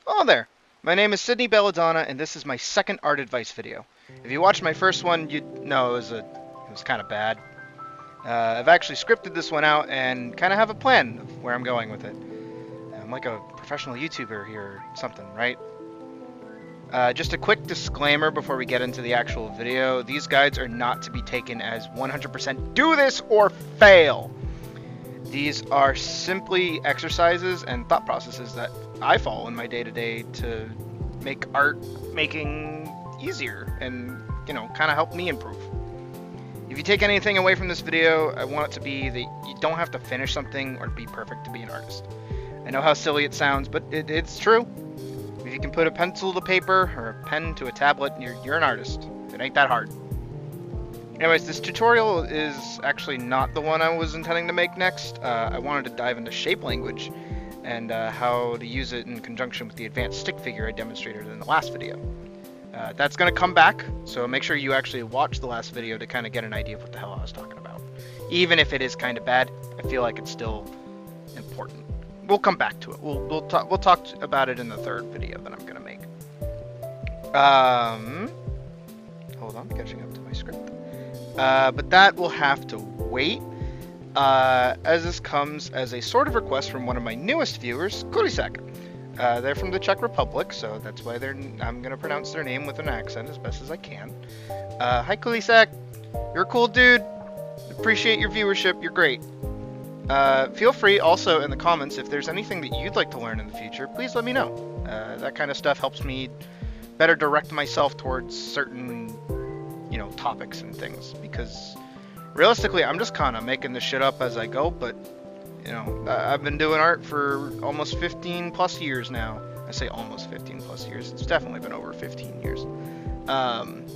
Hello there, my name is Sydney Belladonna and this is my second art advice video. If you watched my first one, you'd know it was kind of bad. I've actually scripted this one out and kind of have a plan of where I'm going with it. I'm like a professional YouTuber here or something, right? Just a quick disclaimer before we get into the actual video. These guides are not to be taken as 100% do this or fail. These are simply exercises and thought processes that I follow in my day-to-day to make art making easier and, kind of help me improve. If you take anything away from this video, I want it to be that you don't have to finish something or be perfect to be an artist. I know how silly it sounds, but it's true. If you can put a pencil to paper or a pen to a tablet, you're an artist. It ain't that hard. Anyways, this tutorial is actually not the one I was intending to make next. I wanted to dive into shape language and how to use it in conjunction with the advanced stick figure I demonstrated in the last video. That's going to come back, so make sure you actually watch the last video to kind of get an idea of what the hell I was talking about. Even if it is kind of bad, I feel like it's still important. We'll come back to it. We'll talk about it in the third video that I'm going to make. Hold on, catching up to my script. But that will have to wait, as this comes as a sort of request from one of my newest viewers, Kulisek. They're from the Czech Republic, so that's why I'm going to pronounce their name with an accent as best as I can. Hi Kulisek, you're a cool dude. Appreciate your viewership, you're great. Feel free also in the comments if there's anything that you'd like to learn in the future, please let me know. That kind of stuff helps me better direct myself towards certain topics and things, because realistically I'm just kind of making this shit up as I go, but I've been doing art for almost 15 plus years now. I say almost 15 plus years, it's definitely been over 15 years. I'm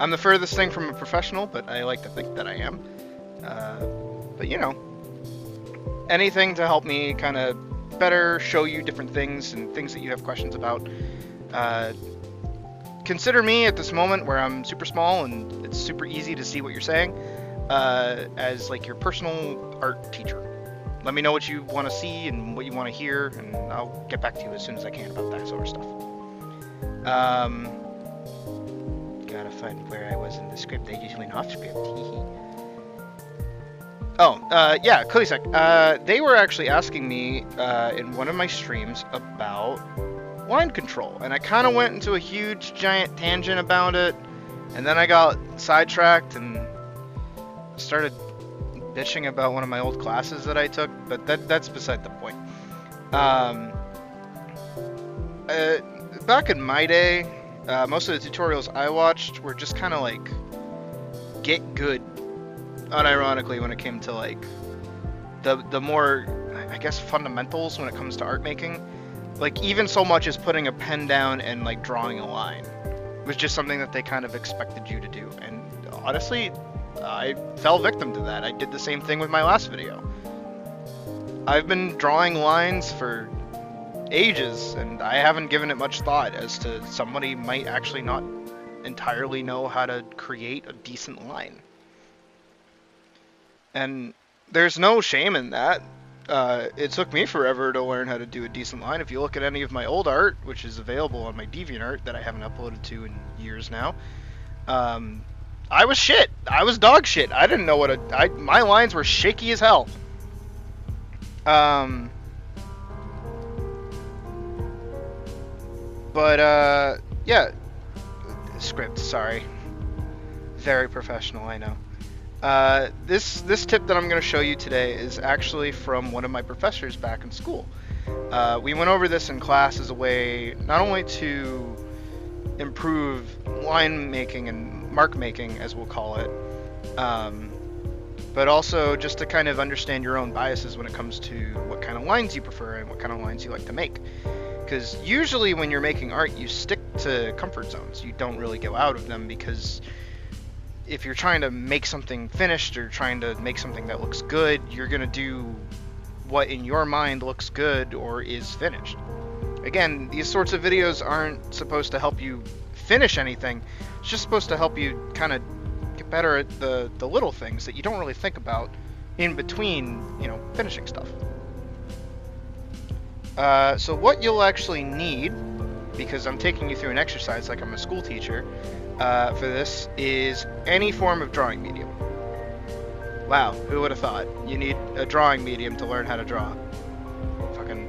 the furthest thing from a professional, but I like to think that I am. But anything to help me kind of better show you different things and things that you have questions about. Consider me at this moment where I'm super small and it's super easy to see what you're saying, as like your personal art teacher. Let me know what you want to see and what you want to hear, and I'll get back to you as soon as I can about that sort of stuff. Gotta find where I was in the script. I just went off script. Yeah, Kulisek. They were actually asking me in one of my streams about line control, and I kind of went into a huge giant tangent about it, and then I got sidetracked and started bitching about one of my old classes that I took, but that's beside the point. Back in my day, most of the tutorials I watched were just kind of like get good, unironically, when it came to like the more, I guess, fundamentals when it comes to art making. Like, even so much as putting a pen down and like drawing a line was just something that they kind of expected you to do, and honestly I fell victim to that. I did the same thing with my last video. I've been drawing lines for ages and I haven't given it much thought as to somebody might actually not entirely know how to create a decent line. And there's no shame in that. It took me forever to learn how to do a decent line. If you look at any of my old art, which is available on my DeviantArt that I haven't uploaded to in years now, I was shit. I was dog shit. I didn't know my lines were shaky as hell. Yeah. Script, sorry. Very professional, I know. This tip that I'm going to show you today is actually from one of my professors back in school. We went over this in class as a way not only to improve line making and mark making, as we'll call it, but also just to kind of understand your own biases when it comes to what kind of lines you prefer and what kind of lines you like to make. Because usually when you're making art, you stick to comfort zones. You don't really go out of them, because if you're trying to make something finished or trying to make something that looks good, you're going to do what in your mind looks good or is finished. Again, these sorts of videos aren't supposed to help you finish anything. It's just supposed to help you kind of get better at the little things that you don't really think about in between, finishing stuff. So what you'll actually need, because I'm taking you through an exercise like I'm a school teacher, for this is any form of drawing medium. Wow, who would have thought? You need a drawing medium to learn how to draw. Fucking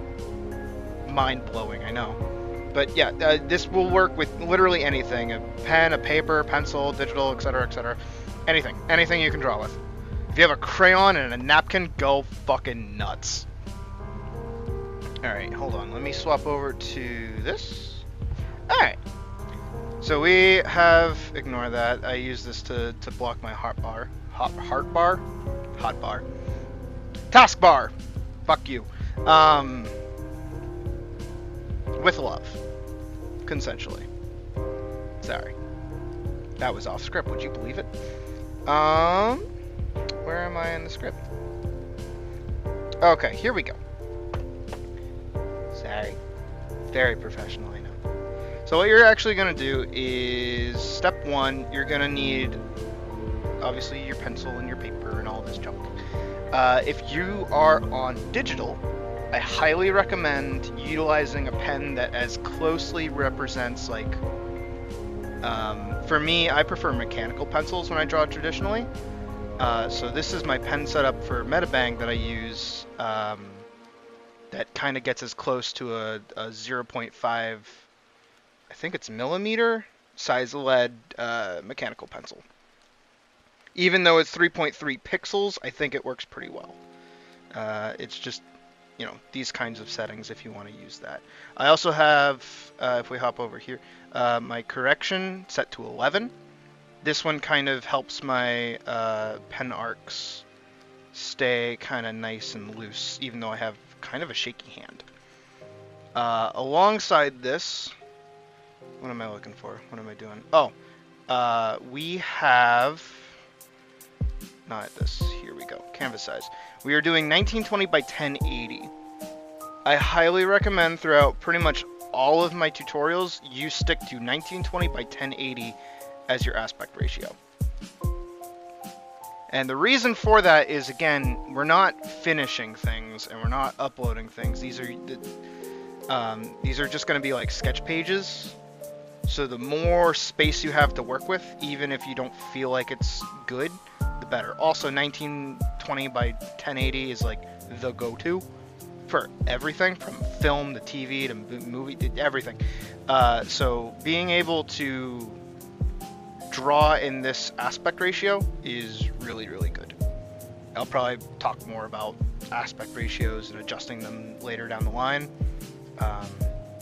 mind-blowing, I know. But yeah, this will work with literally anything. A pen, a paper, pencil, digital, etc., etc. Anything. Anything you can draw with. If you have a crayon and a napkin, go fucking nuts. Alright, hold on. Let me swap over to this. Alright. So we have... Ignore that. I use this to block my hotbar. Hotbar. Taskbar! Fuck you. With love. Consensually. Sorry. That was off script, would you believe it? Where am I in the script? Okay, here we go. Sorry. Very professional, I know. So what you're actually going to do is, step one, you're going to need, obviously, your pencil and your paper and all this junk. If you are on digital, I highly recommend utilizing a pen that as closely represents, like, for me, I prefer mechanical pencils when I draw traditionally. So this is my pen setup for Metabang that I use, that kind of gets as close to a 0.5, I think it's millimeter, size lead mechanical pencil. Even though it's 3.3 pixels, I think it works pretty well. It's just, you know, these kinds of settings if you want to use that. I also have, if we hop over here, my correction set to 11. This one kind of helps my pen arcs stay kind of nice and loose, even though I have kind of a shaky hand. Alongside this, what am I looking for? What am I doing? Oh, we have, not this, here we go, canvas size. We are doing 1920 by 1080. I highly recommend throughout pretty much all of my tutorials, you stick to 1920 by 1080 as your aspect ratio. And the reason for that is, again, we're not finishing things and we're not uploading things. These are just going to be like sketch pages. So the more space you have to work with, even if you don't feel like it's good, the better. Also, 1920 by 1080 is like the go-to for everything, from film to TV to movie to everything. So being able to draw in this aspect ratio is really, really good. I'll probably talk more about aspect ratios and adjusting them later down the line.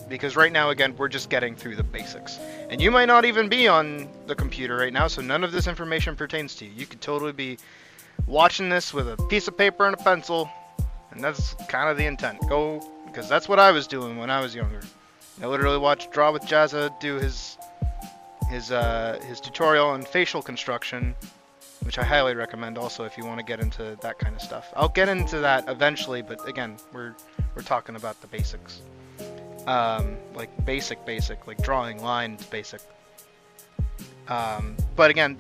Because right now, again, we're just getting through the basics. And you might not even be on the computer right now, so none of this information pertains to you. You could totally be watching this with a piece of paper and a pencil, and that's kind of the intent. Go, because that's what I was doing when I was younger. I literally watched Draw with Jazza do his tutorial on facial construction, which I highly recommend also if you want to get into that kind of stuff. I'll get into that eventually, but again, we're talking about the basics. Like basic, like drawing lines, basic. But again,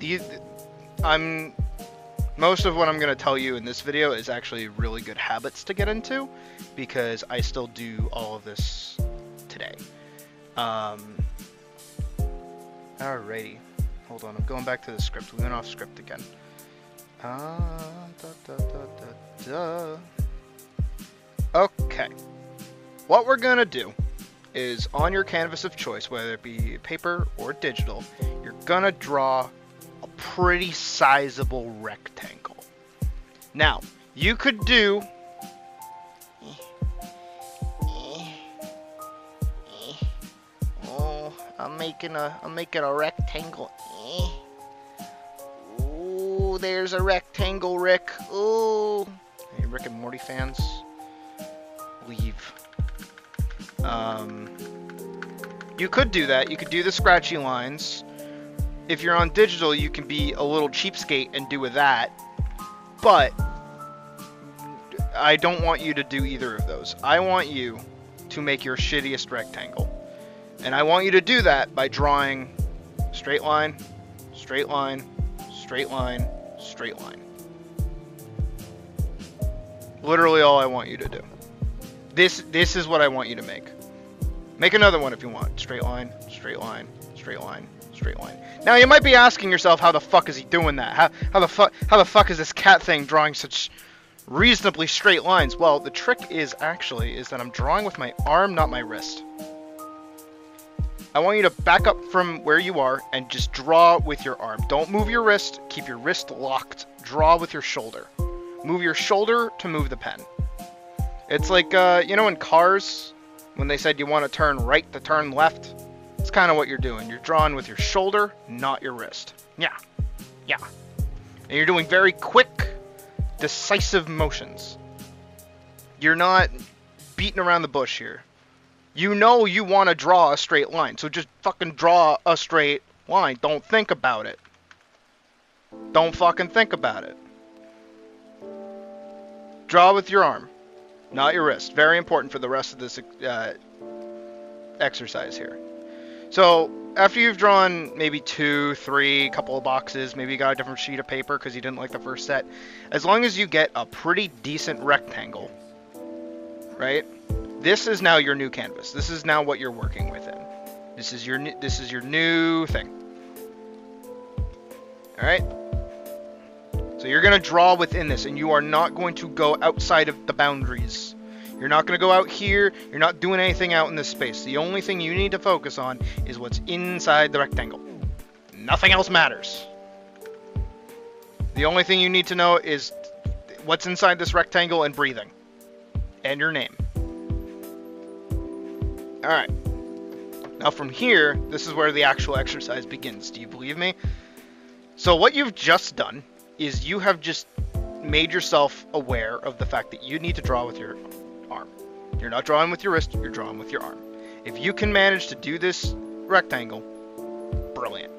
most of what I'm going to tell you in this video is actually really good habits to get into, because I still do all of this today. Alrighty, hold on, I'm going back to the script. We went off script again. Okay, what we're gonna do is, on your canvas of choice, whether it be paper or digital, you're gonna draw a pretty sizable rectangle. Now, you could do I'm making a rectangle. Ooh, there's a rectangle, Rick. Ooh. Hey, Rick and Morty fans, leave. You could do that. You could do the scratchy lines. If you're on digital, you can be a little cheapskate and do with that. But I don't want you to do either of those. I want you to make your shittiest rectangle. And I want you to do that by drawing straight line, straight line, straight line, straight line. Literally all I want you to do. this is what I want you to make. Make another one if you want. Straight line, straight line, straight line, straight line. Now you might be asking yourself, how the fuck is he doing that? How the fuck is this cat thing drawing such reasonably straight lines? Well, the trick is that I'm drawing with my arm, not my wrist. I want you to back up from where you are and just draw with your arm. Don't move your wrist. Keep your wrist locked. Draw with your shoulder. Move your shoulder to move the pen. It's like, you know in cars, when they said you want to turn right to turn left? It's kind of what you're doing. You're drawing with your shoulder, not your wrist. Yeah. Yeah. And you're doing very quick, decisive motions. You're not beating around the bush here. You know you want to draw a straight line, so just fucking draw a straight line. Don't think about it. Don't fucking think about it. Draw with your arm, not your wrist. Very important for the rest of this exercise here. So, after you've drawn maybe 2, 3, couple of boxes, maybe you got a different sheet of paper because you didn't like the first set, as long as you get a pretty decent rectangle, right? This is now your new canvas. This is now what you're working within. This is your new thing. All right? So you're going to draw within this, and you are not going to go outside of the boundaries. You're not going to go out here. You're not doing anything out in this space. The only thing you need to focus on is what's inside the rectangle. Nothing else matters. The only thing you need to know is what's inside this rectangle and breathing. And your name. Alright. Now from here, this is where the actual exercise begins. Do you believe me? So what you've just done is you have just made yourself aware of the fact that you need to draw with your arm. You're not drawing with your wrist, you're drawing with your arm. If you can manage to do this rectangle, brilliant.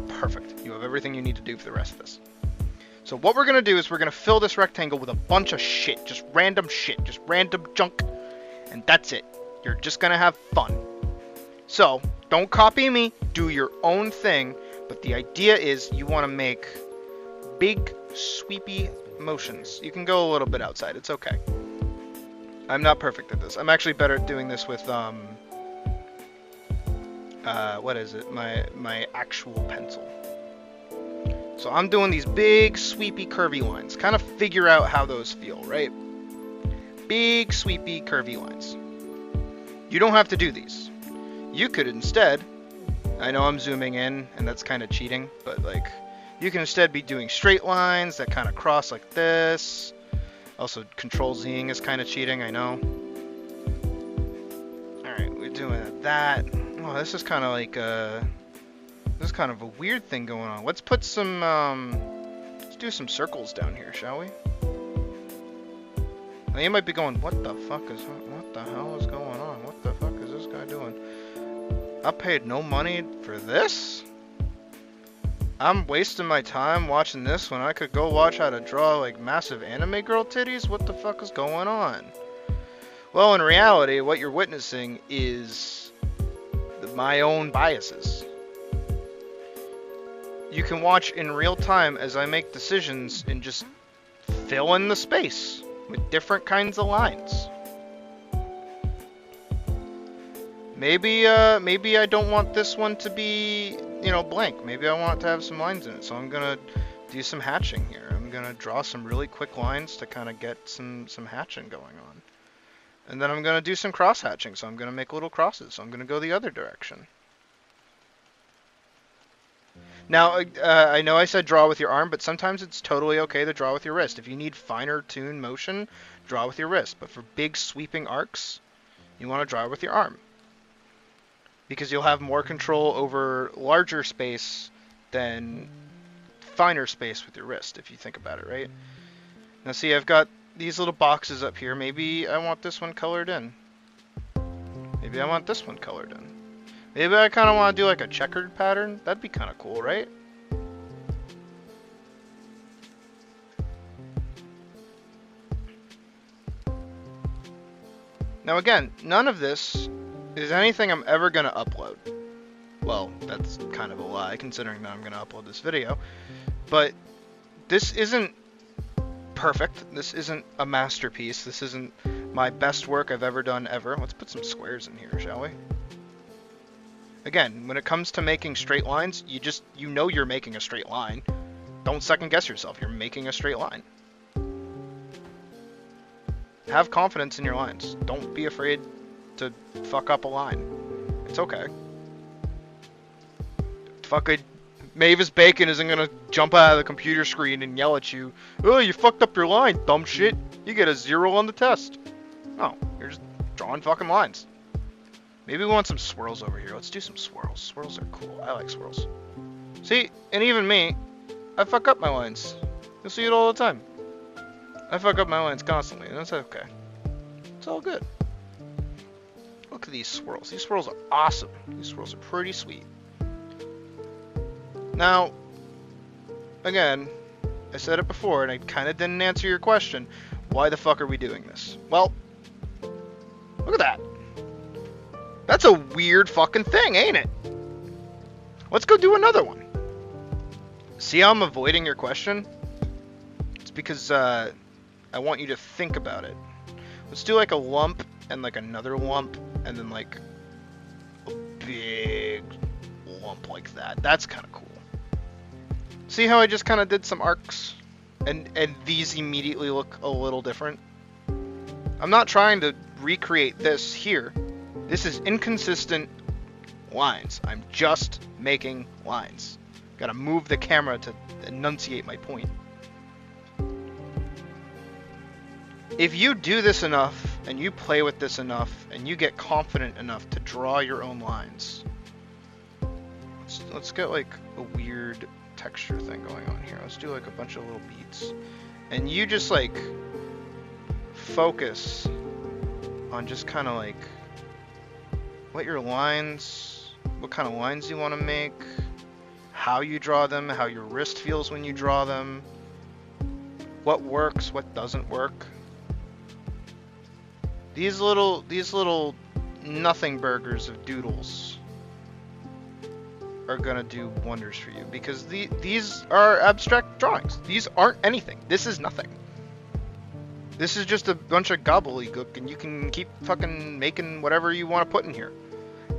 Perfect. You have everything you need to do for the rest of this. So what we're going to do is we're going to fill this rectangle with a bunch of shit. Just random junk. And that's it. You're just going to have fun. So, don't copy me. Do your own thing. But the idea is you want to make big, sweepy motions. You can go a little bit outside. It's okay. I'm not perfect at this. I'm actually better at doing this with, what is it? My actual pencil. So I'm doing these big, sweepy, curvy lines. Kind of figure out how those feel, right? Big, sweepy, curvy lines. You don't have to do these. You could instead, I know I'm zooming in, and that's kind of cheating, but like, you can instead be doing straight lines that kind of cross like this. Also, Control-Zing is kind of cheating, I know. Alright, we're doing that. Oh, this is kind of like, this is kind of a weird thing going on. Let's put some, let's do some circles down here, shall we? Now you might be going, what the hell is going on? What the fuck is this guy doing? I paid no money for this? I'm wasting my time watching this when I could go watch how to draw like massive anime girl titties? What the fuck is going on? Well, in reality, what you're witnessing is my own biases. You can watch in real time as I make decisions and just fill in the space with different kinds of lines. Maybe I don't want this one to be, you know, blank. Maybe I want it to have some lines in it. So I'm gonna do some hatching here. I'm gonna draw some really quick lines to kind of get some hatching going on. And then I'm gonna do some cross hatching. So I'm gonna make little crosses. So I'm gonna go the other direction. Now, I know I said draw with your arm, but sometimes it's totally okay to draw with your wrist. If you need finer tune motion, draw with your wrist. But for big sweeping arcs, you want to draw with your arm. Because you'll have more control over larger space than finer space with your wrist, if you think about it, right? Now see, I've got these little boxes up here. Maybe I want this one colored in. Maybe I want this one colored in. Maybe I kind of want to do like a checkered pattern. That'd be kind of cool, right? Now again, none of this is anything I'm ever going to upload. Well, that's kind of a lie, considering that I'm going to upload this video. But this isn't perfect. This isn't a masterpiece. This isn't my best work I've ever done ever. Let's put some squares in here, shall we? Again, when it comes to making straight lines, you know you're making a straight line. Don't second guess yourself. You're making a straight line. Have confidence in your lines. Don't be afraid to fuck up a line. It's okay. Fucking Mavis Bacon isn't gonna jump out of the computer screen and yell at you, "Oh, you fucked up your line, dumb shit. You get a 0 on the test." No, you're just drawing fucking lines. Maybe we want some swirls over here. Let's do some swirls. Swirls are cool. I like swirls. See, and even me, I fuck up my lines. You'll see it all the time. I fuck up my lines constantly, and that's okay. It's all good. Look at these swirls. These swirls are awesome. These swirls are pretty sweet. Now, again, I said it before, and I kind of didn't answer your question. Why the fuck are we doing this? Well, look at that. That's a weird fucking thing, ain't it? Let's go do another one. See how I'm avoiding your question? It's because I want you to think about it. Let's do like a lump and like another lump and then like a big lump like that. That's kind of cool. See how I just kind of did some arcs and these immediately look a little different? I'm not trying to recreate this here. This is inconsistent lines. I'm just making lines. Gotta move the camera to enunciate my point. If you do this enough, and you play with this enough, and you get confident enough to draw your own lines, let's get like a weird texture thing going on here. Let's do like a bunch of little beats. And you just like focus on just kind of like what your lines, what kind of lines you want to make, how you draw them, how your wrist feels when you draw them, what works, what doesn't work. These little nothing burgers of doodles are gonna do wonders for you because these are abstract drawings. These aren't anything. This is nothing. This is just a bunch of gobbledygook, and you can keep fucking making whatever you want to put in here.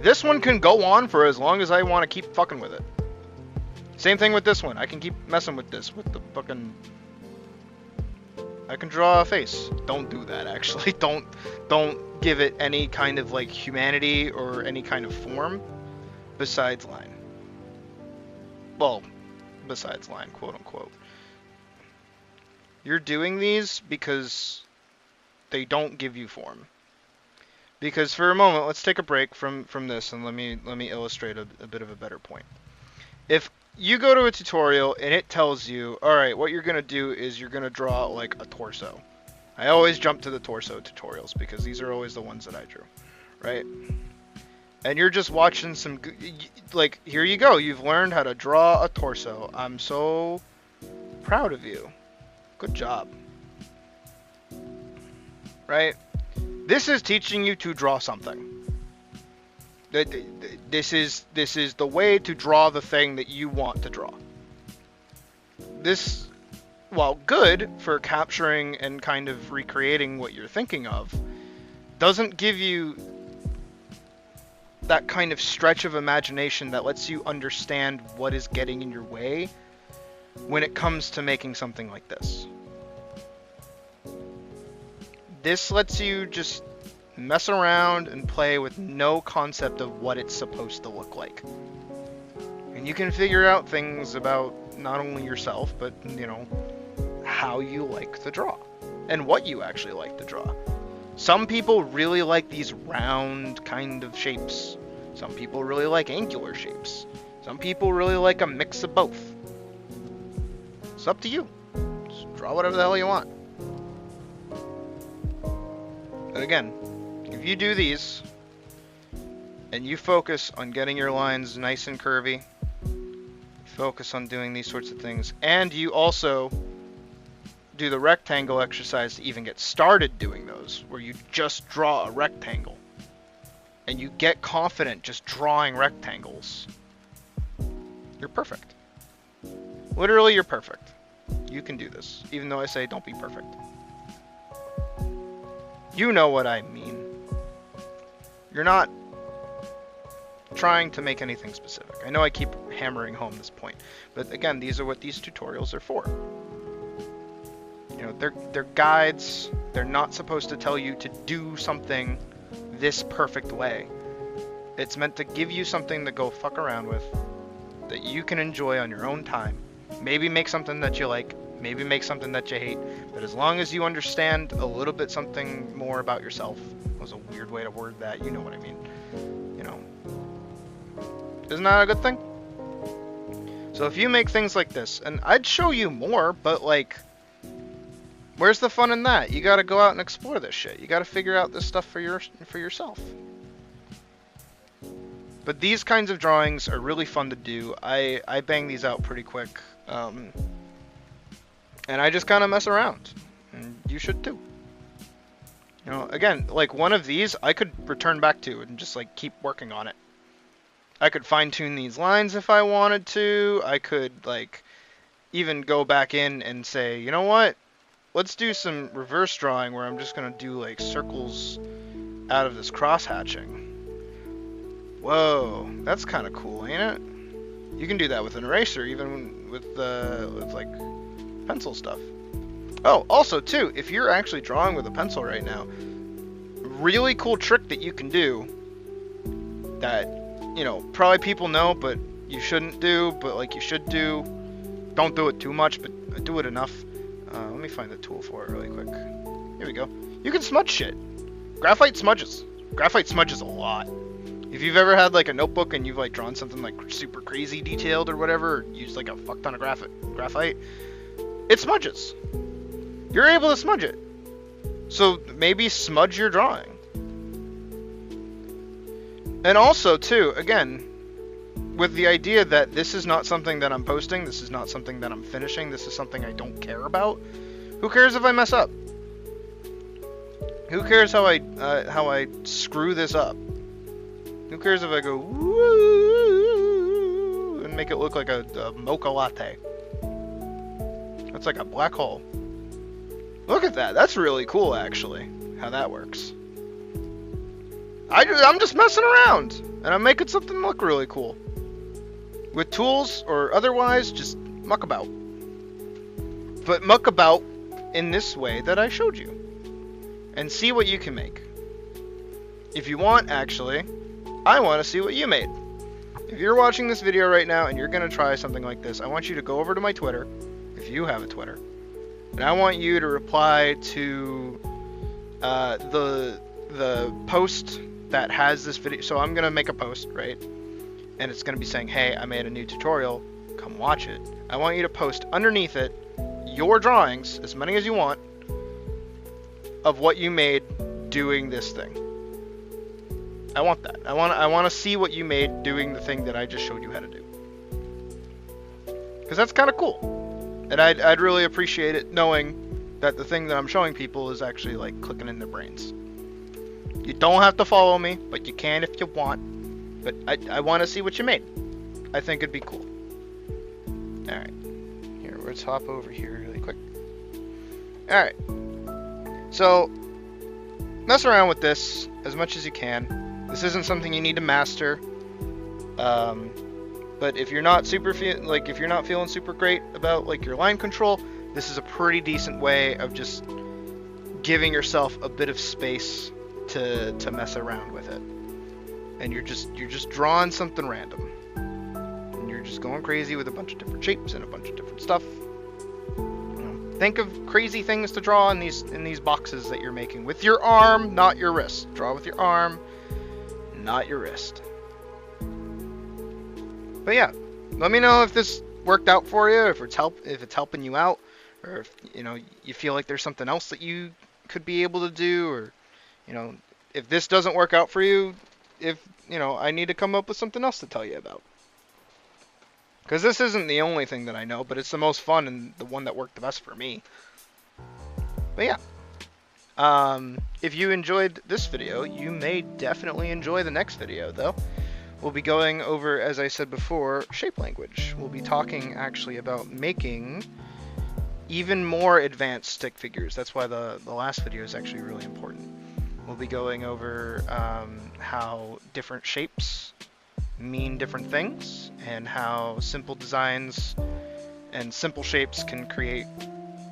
This one can go on for as long as I want to keep fucking with it. Same thing with this one. I can keep messing with this, with the fucking... I can draw a face. Don't do that, actually. Don't give it any kind of, like, humanity or any kind of form besides line. Well, besides line, quote-unquote. You're doing these because they don't give you form. Because for a moment, let's take a break from this and let me illustrate a bit of a better point. If you go to a tutorial and it tells you, alright, what you're going to do is you're going to draw like a torso. I always jump to the torso tutorials because these are always the ones that I drew, right? And you're just watching some, like, here you go. You've learned how to draw a torso. I'm so proud of you. Good job. Right? This is teaching you to draw something. This is the way to draw the thing that you want to draw. This, while good for capturing and kind of recreating what you're thinking of, doesn't give you that kind of stretch of imagination that lets you understand what is getting in your way when it comes to making something like this. This lets you just mess around and play with no concept of what it's supposed to look like. And you can figure out things about not only yourself, but, you know, how you like to draw and what you actually like to draw. Some people really like these round kind of shapes. Some people really like angular shapes. Some people really like a mix of both. It's up to you. Just draw whatever the hell you want. And again, if you do these, and you focus on getting your lines nice and curvy, focus on doing these sorts of things, and you also do the rectangle exercise to even get started doing those, where you just draw a rectangle, and you get confident just drawing rectangles, you're perfect. Literally, you're perfect. You can do this, even though I say don't be perfect. You know what I mean. You're not trying to make anything specific. I know I keep hammering home this point, but again, these are what these tutorials are for. You know, they're guides. They're not supposed to tell you to do something this perfect way. It's meant to give you something to go fuck around with that you can enjoy on your own time. Maybe make something that you like, maybe make something that you hate, but as long as you understand a little bit something more about yourself, was a weird way to word that, you know what I mean. You know, isn't that a good thing? So if you make things like this, and I'd show you more, but like, where's the fun in that? You gotta go out and explore this shit. You gotta figure out this stuff for yourself. But these kinds of drawings are really fun to do. I bang these out pretty quick. And I just kind of mess around. And you should too. You know, again, like one of these, I could return back to and just like keep working on it. I could fine tune these lines if I wanted to. I could like even go back in and say, you know what? Let's do some reverse drawing where I'm just going to do like circles out of this cross hatching. Whoa, that's kind of cool, ain't it? You can do that with an eraser, even with like pencil stuff. Oh, also too, if you're actually drawing with a pencil right now, really cool trick that you can do that, you know, probably people know, but you shouldn't do, but like you should do. Don't do it too much, but do it enough. Let me find the tool for it really quick. Here we go. You can smudge shit. Graphite smudges. Graphite smudges a lot. If you've ever had like a notebook and you've like drawn something like super crazy detailed or whatever, or used like a fuck ton of graphite, it smudges. You're able to smudge it. So maybe smudge your drawing. And also too, again, with the idea that this is not something that I'm posting, this is not something that I'm finishing, this is something I don't care about. Who cares if I mess up? Who cares how I screw this up? Who cares if I go woo and make it look like a mocha latte? That's like a black hole. Look at that. That's really cool, actually, how that works. I'm just messing around, and I'm making something look really cool. With tools or otherwise, just muck about. But muck about in this way that I showed you. And see what you can make. If you want, actually, I want to see what you made. If you're watching this video right now and you're going to try something like this, I want you to go over to my Twitter, if you have a Twitter, and I want you to reply to the post that has this video. So I'm going to make a post, right? And it's going to be saying, hey, I made a new tutorial, come watch it. I want you to post underneath it your drawings, as many as you want, of what you made doing this thing. I want that. I want to see what you made doing the thing that I just showed you how to do. Because that's kind of cool. And I'd really appreciate it knowing that the thing that I'm showing people is actually like clicking in their brains. You don't have to follow me, but you can if you want. But I want to see what you made. I think it'd be cool. Alright. Here, let's hop over here really quick. Alright. So, mess around with this as much as you can. This isn't something you need to master. But if you're not if you're not feeling super great about like your line control, this is a pretty decent way of just giving yourself a bit of space to mess around with it. And you're just drawing something random. And you're just going crazy with a bunch of different shapes and a bunch of different stuff. Think of crazy things to draw in these boxes that you're making with your arm, not your wrist. Draw with your arm, not your wrist. But yeah, let me know if this worked out for you, if it's helping you out, or if you feel like there's something else that you could be able to do, or if this doesn't work out for you, if I need to come up with something else to tell you about. Because this isn't the only thing that I know, but it's the most fun and the one that worked the best for me. But yeah. If you enjoyed this video, you may definitely enjoy the next video, though. We'll be going over, as I said before, shape language. We'll be talking actually about making even more advanced stick figures. That's why the last video is actually really important. be going over how different shapes mean different things, and how simple designs and simple shapes can create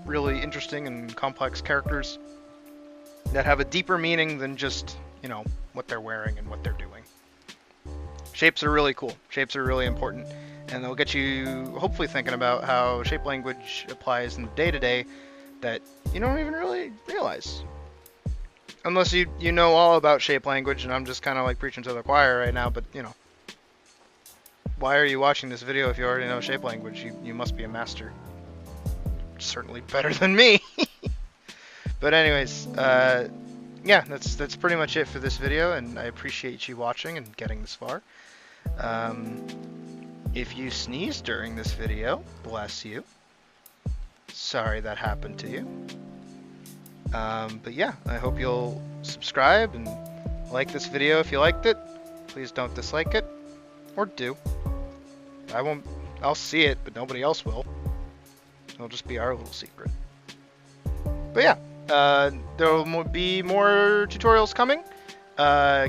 really interesting and complex characters that have a deeper meaning than just, you know, what they're wearing and what they're doing. Shapes are really cool. Shapes are really important, and they'll get you hopefully thinking about how shape language applies in the day-to-day that you don't even really realize. Unless you know all about shape language, and I'm just kind of like preaching to the choir right now, but you know. Why are you watching this video if you already know shape language? You must be a master. Certainly better than me. But anyways, yeah, that's pretty much it for this video, and I appreciate you watching and getting this far. If you sneeze during this video, bless you. Sorry that happened to you. But yeah, I hope you'll subscribe and like this video if you liked it. Please don't dislike it, or do. I'll see it, but nobody else will. It'll just be our little secret. But yeah, there will be more tutorials coming.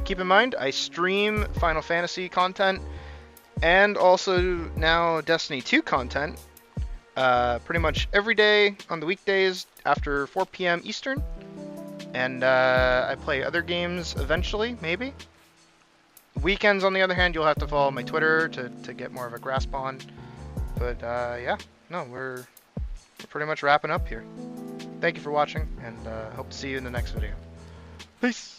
Keep in mind, I stream Final Fantasy content, and also now Destiny 2 content, pretty much every day on the weekdays after 4 p.m. Eastern. And I play other games eventually, maybe. Weekends, on the other hand, you'll have to follow my Twitter to get more of a grasp on. But yeah, no, we're pretty much wrapping up here. Thank you for watching, and hope to see you in the next video. Peace!